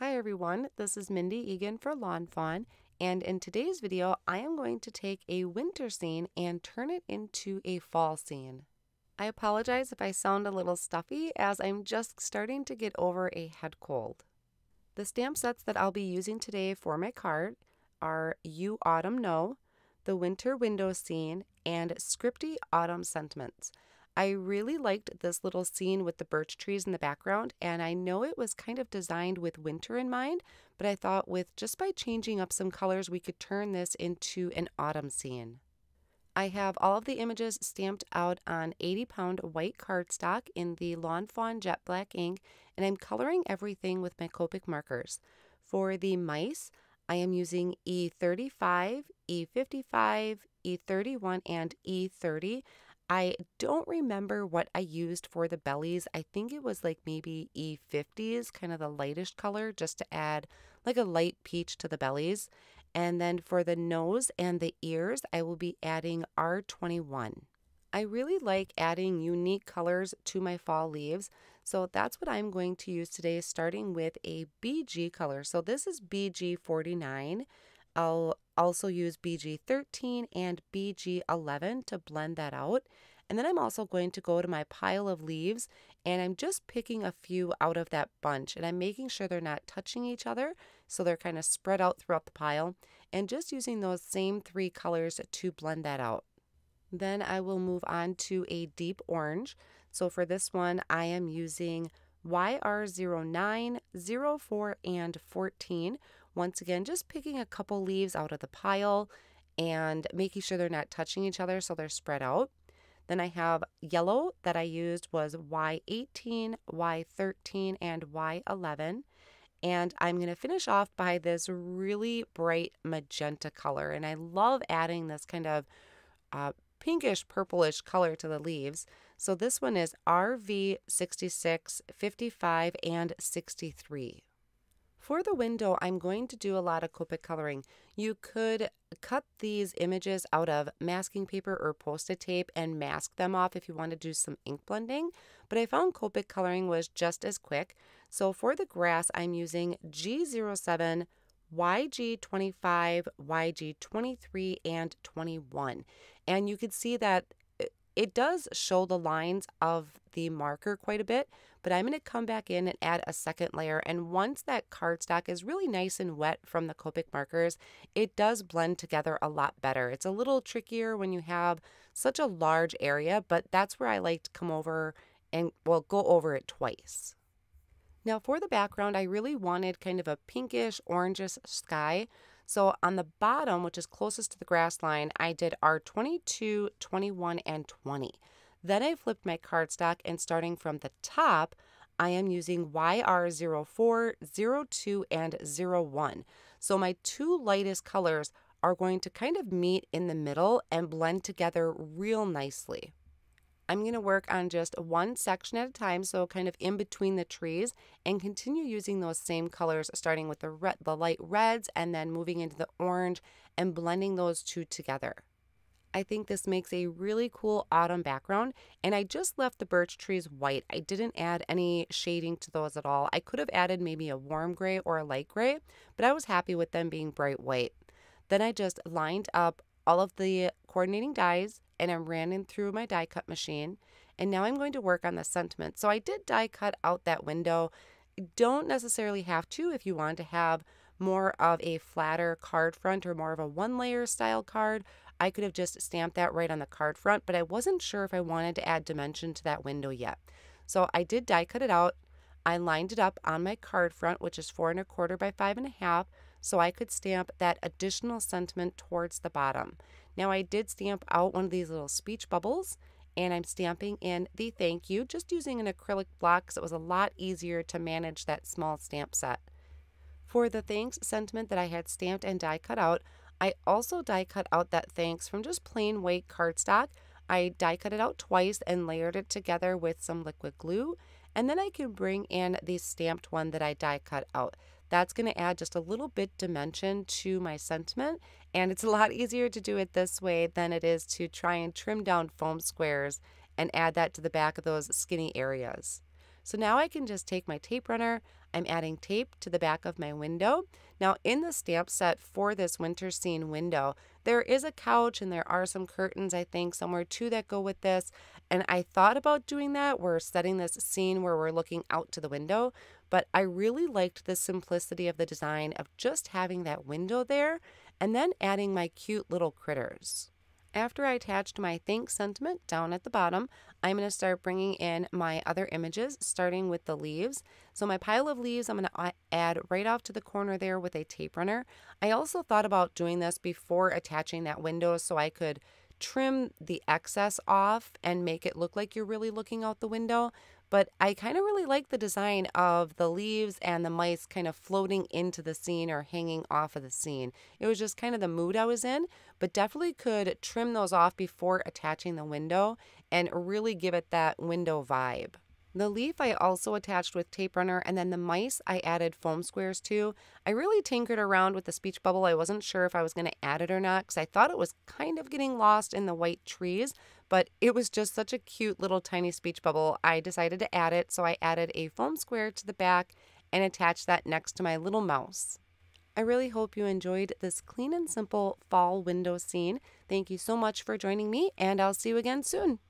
Hi everyone, this is Mindy Eggen for Lawn Fawn, and in today's video I am going to take a winter scene and turn it into a fall scene. I apologize if I sound a little stuffy as I'm just starting to get over a head cold. The stamp sets that I'll be using today for my card are You Autumn Know, the Winter Window Scene, and Scripty Autumn Sentiments. I really liked this little scene with the birch trees in the background, and I know it was kind of designed with winter in mind, but I thought with just by changing up some colors we could turn this into an autumn scene. I have all of the images stamped out on 80-pound white cardstock in the Lawn Fawn jet black ink, and I'm coloring everything with my Copic markers. For the mice, I am using E35, E55, E31, and E30. I don't remember what I used for the bellies. I think it was like maybe E50s, kind of the lightish color, just to add like a light peach to the bellies. And then for the nose and the ears, I will be adding R21. I really like adding unique colors to my fall leaves, so that's what I'm going to use today, starting with a BG color. So this is BG49. I'll also use BG13 and BG11 to blend that out. And then I'm also going to go to my pile of leaves, and I'm just picking a few out of that bunch, and I'm making sure they're not touching each other, so they're kind of spread out throughout the pile, and just using those same three colors to blend that out. Then I will move on to a deep orange. So for this one, I am using YR09, 04, and 14. Once again, just picking a couple leaves out of the pile and making sure they're not touching each other so they're spread out. Then I have yellow that I used was Y18, Y13, and Y11. And I'm going to finish off by this really bright magenta color. And I love adding this kind of pinkish purplish color to the leaves. So this one is RV66, 55, and 63. For the window, I'm going to do a lot of Copic coloring. You could cut these images out of masking paper or Post-it tape and mask them off if you want to do some ink blending, but I found Copic coloring was just as quick. So for the grass, I'm using G07, YG25, YG23, and 21. And you can see that it does show the lines of the marker quite a bit, but I'm going to come back in and add a second layer. And once that cardstock is really nice and wet from the Copic markers, it does blend together a lot better. It's a little trickier when you have such a large area, but that's where I like to come over and, well, go over it twice. Now for the background, I really wanted kind of a pinkish, orangish sky. So on the bottom, which is closest to the grass line, I did R22, 21, and 20. Then I flipped my cardstock, and starting from the top, I am using YR04, 02, and 01. So my two lightest colors are going to kind of meet in the middle and blend together real nicely. I'm going to work on just one section at a time, so kind of in between the trees, and continue using those same colors, starting with the light reds and then moving into the orange and blending those two together. I think this makes a really cool autumn background, and I just left the birch trees white. I didn't add any shading to those at all. I could have added maybe a warm gray or a light gray, but I was happy with them being bright white. Then I just lined up all of the coordinating dies, and I ran in through my die cut machine, and now I'm going to work on the sentiment. So I did die cut out that window. Don't necessarily have to if you want to have more of a flatter card front or more of a one layer style card. I could have just stamped that right on the card front, but I wasn't sure if I wanted to add dimension to that window yet. So I did die cut it out. I lined it up on my card front, which is 4 1/4 by 5 1/2, so I could stamp that additional sentiment towards the bottom. Now I did stamp out one of these little speech bubbles, and I'm stamping in the thank you, just using an acrylic block because it was a lot easier to manage that small stamp set. For the thanks sentiment that I had stamped and die cut out, I also die cut out that thanks from just plain white cardstock. I die cut it out twice and layered it together with some liquid glue, and then I can bring in the stamped one that I die cut out. That's going to add just a little bit dimension to my sentiment, and it's a lot easier to do it this way than it is to try and trim down foam squares and add that to the back of those skinny areas. So now I can just take my tape runner, I'm adding tape to the back of my window. Now in the stamp set for this winter scene window, there is a couch and there are some curtains, I think, somewhere too that go with this. And I thought about doing that. We're setting this scene where we're looking out to the window, but I really liked the simplicity of the design of just having that window there and then adding my cute little critters. After I attached my thanks sentiment down at the bottom, I'm going to start bringing in my other images, starting with the leaves. So my pile of leaves, I'm going to add right off to the corner there with a tape runner. I also thought about doing this before attaching that window so I could trim the excess off and make it look like you're really looking out the window. But I kind of really like the design of the leaves and the mice kind of floating into the scene or hanging off of the scene. It was just kind of the mood I was in, but definitely could trim those off before attaching the window and really give it that window vibe. The leaf I also attached with tape runner, and then the mice I added foam squares to. I really tinkered around with the speech bubble. I wasn't sure if I was going to add it or not because I thought it was kind of getting lost in the white trees, but it was just such a cute little tiny speech bubble. I decided to add it, so I added a foam square to the back and attached that next to my little mouse. I really hope you enjoyed this clean and simple fall window scene. Thank you so much for joining me, and I'll see you again soon.